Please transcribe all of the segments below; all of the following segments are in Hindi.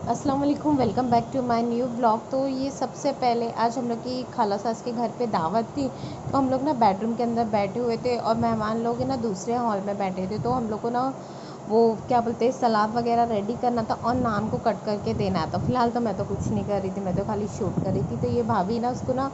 अस्सलाम वालेकुम, welcome back to my new blog. तो ये सबसे पहले आज हम लोग की खाला सास के घर पे दावत थी। तो हम लोग ना बेडरूम के अंदर बैठे हुए थे और मेहमान लोग ना दूसरे हॉल में बैठे थे। तो हम लोग को ना वो क्या बोलते हैं सलाद वगैरह रेडी करना था और नान को कट करके देना था। फ़िलहाल तो मैं तो कुछ नहीं कर रही थी, मैं तो खाली शूट कर रही थी। तो ये भाभी ना उसको ना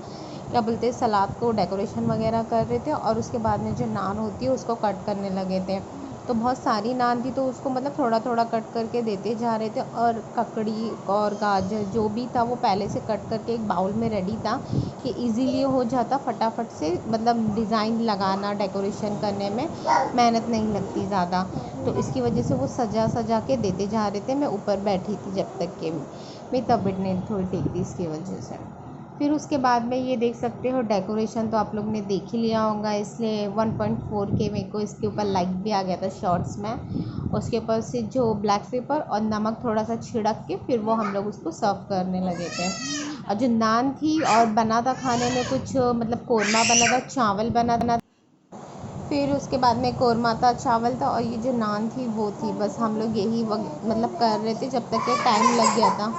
क्या बोलते हैं सलाद को डेकोरेशन वगैरह कर रहे थे और उसके बाद में जो नान होती है उसको कट करने लगे थे। तो बहुत सारी नान थी तो उसको मतलब थोड़ा थोड़ा कट करके देते जा रहे थे और ककड़ी और गाजर जो भी था वो पहले से कट करके एक बाउल में रेडी था कि इजीली हो जाता फटाफट से, मतलब डिज़ाइन लगाना डेकोरेशन करने में मेहनत नहीं लगती ज़्यादा। तो इसकी वजह से वो सजा सजा के देते जा रहे थे। मैं ऊपर बैठी थी जब तक कि मेरी तबीयत नहीं थोड़ी ठीक थी इसकी वजह से। फिर उसके बाद में ये देख सकते हो डेकोरेशन तो आप लोग ने देख ही लिया होगा, इसलिए 1.4K मेरे को इसके ऊपर लाइक भी आ गया था शॉर्ट्स में। उसके ऊपर से जो ब्लैक पेपर और नमक थोड़ा सा छिड़क के फिर वो हम लोग उसको सर्व करने लगे थे। और जो नान थी और बना था खाने में कुछ मतलब कोरमा बना था, चावल बना था। फिर उसके बाद में कोरमा था, चावल था और ये जो नान थी वो थी। बस हम लोग यही मतलब कर रहे थे जब तक के टाइम लग गया था।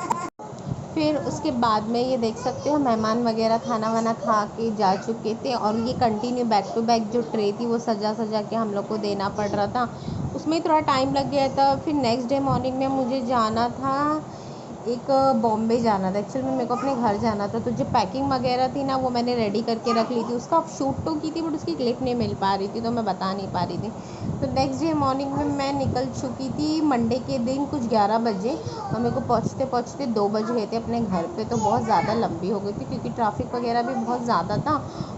फिर उसके बाद में ये देख सकते हो मेहमान वगैरह खाना वाना खा के जा चुके थे और ये कंटिन्यू बैक टू बैक जो ट्रे थी वो सजा सजा के हम लोग को देना पड़ रहा था। उसमें थोड़ा टाइम लग गया था। फिर नेक्स्ट डे मॉर्निंग में मुझे जाना था एक बॉम्बे जाना था। एक्चुअल में मेरे को अपने घर जाना था, तो जो पैकिंग वगैरह थी ना वो मैंने रेडी करके रख ली थी। उसका शूट तो की थी बट उसकी क्लिप नहीं मिल पा रही थी तो मैं बता नहीं पा रही थी। तो नेक्स्ट डे मॉर्निंग में मैं निकल चुकी थी मंडे के दिन कुछ 11 बजे और मेरे को पहुँचते पहुँचते 2 बज गए थे अपने घर पे। तो बहुत ज़्यादा लंबी हो गई थी क्योंकि ट्रैफिक वगैरह भी बहुत ज़्यादा था।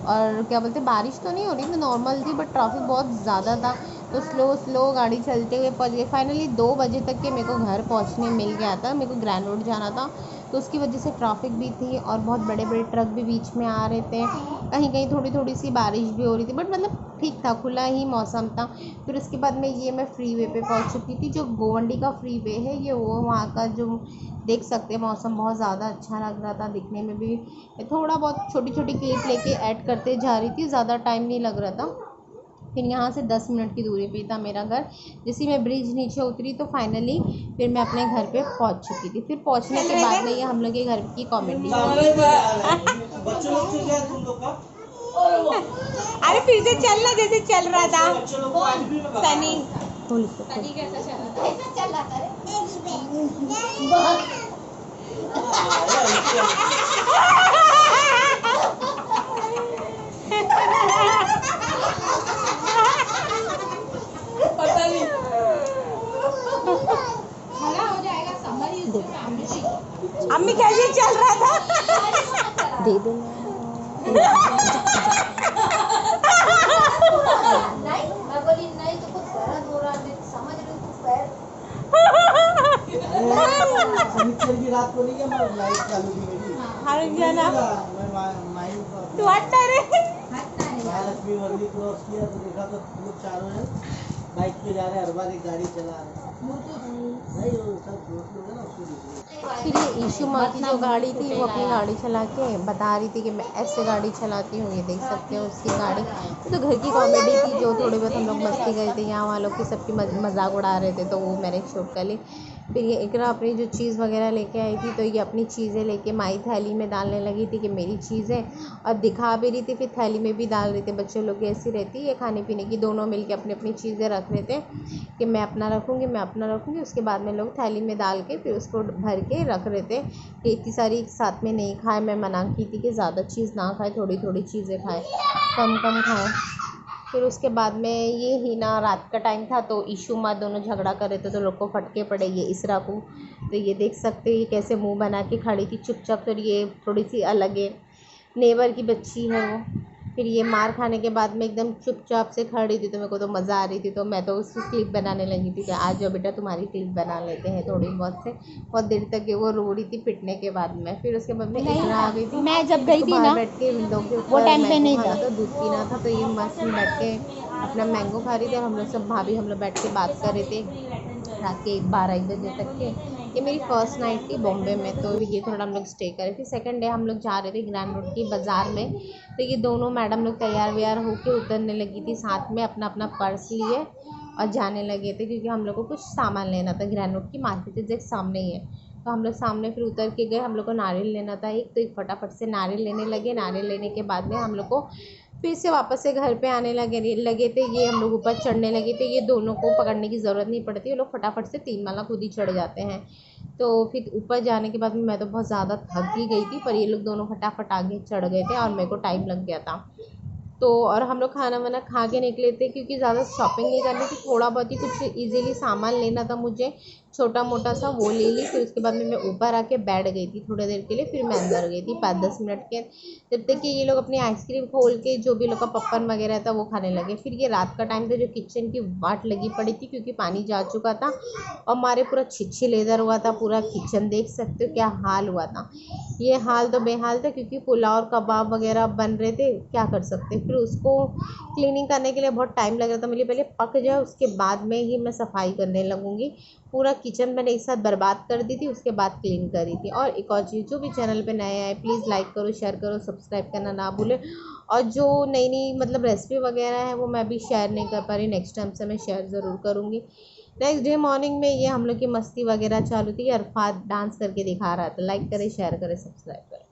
और क्या बोलते बारिश तो नहीं हो रही थी, नॉर्मल थी, बट ट्रैफिक बहुत ज़्यादा था। तो स्लो स्लो गाड़ी चलते हुए पहुँच गए। फाइनली 2 बजे तक के मेरे को घर पहुँचने मिल गया था। मेरे को ग्रैंड रोड जाना था तो उसकी वजह से ट्रैफिक भी थी और बहुत बड़े बड़े ट्रक भी बीच में आ रहे थे। कहीं कहीं थोड़ी थोड़ी सी बारिश भी हो रही थी बट मतलब ठीक था, खुला ही मौसम था। फिर उसके बाद में ये मैं फ्री वे पे पहुंच चुकी थी। जो गोवंडी का फ्री वे है ये वो वहाँ का जो देख सकते हैं मौसम बहुत ज़्यादा अच्छा लग रहा था दिखने में भी। थोड़ा बहुत छोटी छोटी क्लिप लेके ऐड करते जा रही थी, ज़्यादा टाइम नहीं लग रहा था। फिर यहाँ से 10 मिनट की दूरी पे था मेरा घर। जैसे मैं ब्रिज नीचे उतरी तो फाइनली फिर मैं अपने घर पे पहुँच चुकी थी। फिर पहुँचने के बाद में ये हम लोग के घर की कॉमेडी। अरे फिर से चलना जैसे चल रहा था सनी। सनी कैसा चल रहा था? पता नहीं खड़ा हो जाएगा समझ ही उसमें। अम्मी कैसे चल रहा था? दे दो नहीं, मैं बोली नहीं तो कुछ दर्द हो रहा है, समझ रही हूँ पैर। सनीचर की रात को नहीं है, मैं लाइट चालू की मेरी। हर जना मैं तू हटता रे। महालक्ष्मी मंदिर क्रॉस किया तो देखा तो लोग चारों हैं बाइक पे जा रहे हैं, हर बार एक गाड़ी चला रहे हैं। नहीं वो सब दोस्त लोग हैं ना उसको देख। फिर ये ईशु माँ की जो गाड़ी थी वो अपनी गाड़ी चला के बता रही थी कि मैं ऐसे गाड़ी चलाती हूँ। ये देख सकते हो उसकी गाड़ी। तो घर की कॉमेडी थी जो थोड़ी बहुत हम लोग मस्ती गए थे, यहाँ वालों की सबकी मजाक उड़ा रहे थे तो वो मैंने शूट कर ली। फिर ये इकरा अपनी जो चीज़ वगैरह लेके आई थी तो ये अपनी चीज़ें लेके माई थैली में डालने लगी थी कि मेरी चीज़ें, और दिखा भी रही थी फिर थैली में भी डाल रही थी। बच्चे लोग की ऐसी रहती है खाने पीने की, दोनों मिल के अपनी अपनी चीज़ें रख रहे थे कि मैं अपना रखूँगी मैं अपना रखूँगी। उसके बाद में लोग थैली में डाल के फिर उसको भर के रख रहे थे कि इतनी सारी एक साथ में नहीं खाए। मैं मना की थी कि ज़्यादा चीज़ ना खाए, थोड़ी थोड़ी चीज़ें खाएँ, कम कम खाएँ। फिर उसके बाद में ये ही ना रात का टाइम था तो ईशु माँ दोनों झगड़ा कर रहे थे तो लोग को फटके पड़े ये इसरा को। तो ये देख सकते हो ये कैसे मुंह बना के खड़ी थी चुपचाप। फिर ये थोड़ी सी अलग है, नेबर की बच्ची है वो। फिर ये मार खाने के बाद में एकदम चुपचाप से खड़ी थी तो मेरे को तो मज़ा आ रही थी। तो मैं तो उसकी क्लिप बनाने लगी थी कि आज जो बेटा तुम्हारी क्लिप बना लेते हैं थोड़ी बहुत से। बहुत देर तक ये वो रो रही थी पिटने के बाद में। फिर उसके बाद में इतना आ गई थी। मैं जब गई थी ना बैठ के विंडो के वो ऊपर टाइम पे मैंगो नहीं खाना था। था, दूध पीना था। तो ये मस्त में बैठ के अपना मैंगो खा रही थी और हम लोग सब भाभी हम लोग बैठ के बात कर रहे थे रात के 12-1 बजे तक के। ये मेरी फ़र्स्ट नाइट थी बॉम्बे में तो ये थोड़ा हम लोग स्टे करे। फिर सेकंड डे हम लोग जा रहे थे ग्रैंड रोड की बाज़ार में। तो ये दोनों मैडम लोग तैयार व्यार होके उतरने लगी थी साथ में, अपना अपना पर्स लिए और जाने लगे थे क्योंकि हम लोग को कुछ सामान लेना था। ग्रैंड रोड की मार्केट जैसे सामने ही है तो हम लोग सामने फिर उतर के गए, हम लोग को नारियल लेना था एक, तो एक फटाफट से नारियल लेने लगे। नारियल लेने के बाद में हम लोग को फिर से वापस से घर पे आने लगे थे। ये हम लोग ऊपर चढ़ने लगे थे, ये दोनों को पकड़ने की ज़रूरत नहीं पड़ती, ये लोग फटाफट से 3 माला खुद ही चढ़ जाते हैं। तो फिर ऊपर जाने के बाद में मैं तो बहुत ज़्यादा थक भी गई थी, पर ये लोग दोनों फटाफट आगे चढ़ गए थे और मेरे को टाइम लग गया था। तो और हम लोग खाना वाना खा के निकले थे, क्योंकि ज़्यादा शॉपिंग नहीं करनी थी, थोड़ा बहुत ही कुछ इजीली सामान लेना था मुझे, छोटा मोटा सा, वो ले ली। फिर उसके बाद में मैं ऊपर आके बैठ गई थी थोड़ी देर के लिए, फिर मैं अंदर गई थी 5-10 मिनट के, जब तक कि ये लोग अपनी आइसक्रीम खोल के जो भी लोग का पपकॉर्न वगैरह था वो खाने लगे। फिर ये रात का टाइम था, जो किचन की वाट लगी पड़ी थी, क्योंकि पानी जा चुका था और हमारे पूरा छिछिलेदर हुआ था पूरा किचन, देख सकते हो क्या हाल हुआ था। ये हाल तो बेहाल था, क्योंकि पुलाव और कबाब वगैरह बन रहे थे, क्या कर सकते। फिर उसको क्लीनिंग करने के लिए बहुत टाइम लग रहा था, मुझे पहले पक जाए उसके बाद में ही मैं सफाई करने लगूँगी। पूरा किचन मैंने एक साथ बर्बाद कर दी थी, उसके बाद क्लीन करी थी। और एक और चीज़, जो भी चैनल पे नए आए प्लीज़ लाइक करो, शेयर करो, सब्सक्राइब करना ना भूलें। और जो नई नई मतलब रेसिपी वगैरह है वो मैं अभी शेयर नहीं कर पा रही, नेक्स्ट टाइम से मैं शेयर ज़रूर करूँगी। नेक्स्ट डे मॉर्निंग में ये हम लोग की मस्ती वगैरह चालू थी, अरफात डांस करके दिखा रहा था। लाइक करें, शेयर करें, सब्सक्राइब करें।